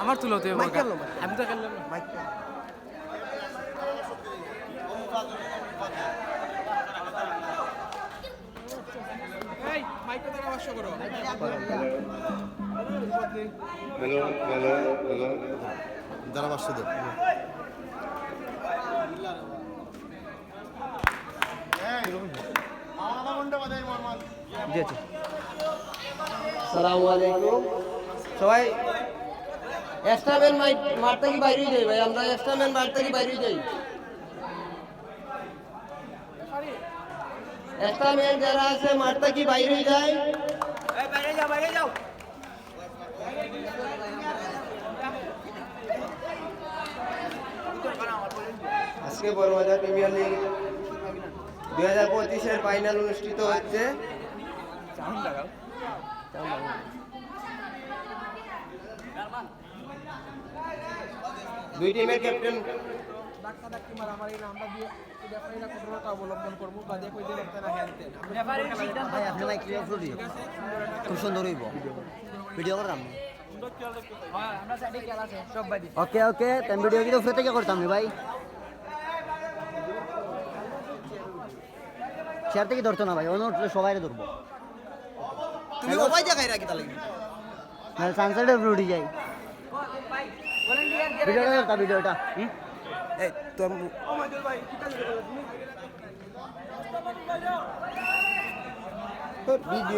আমার তুলো তো আমি তো খেললাম যারা পাঁচশো দেব আসসালামু আলাইকুম সবাই এক্সট্রা ম্যান মারতে কি বাইরে যাই ভাই আমরা এক্সট্রা ম্যান মারতে কি বাইরে যাই এক্সট্রা ম্যান যারা আছে মারতে কি বাইরে যায় বাইরে যাও আজকে বড়বাজার প্রিমিয়ার লিগ 2025-এর ফাইনাল অনুষ্ঠিত হচ্ছে দুই টিমের ক্যাপ্টেন খুব সুন্দর হইব ভিডিও করতাম ওকে ওকে তেম ভিডিও কিন্তু ফ্রি থেকে করতাম নি ভাই শেয়ার থেকে ধরতো না ভাই অন্য সবাই ধরবো তুমি ওই জায়গায় রাখি তাহলে সানসেটের উঠে যাই ভিডিওটা ভিডিওটা এই তো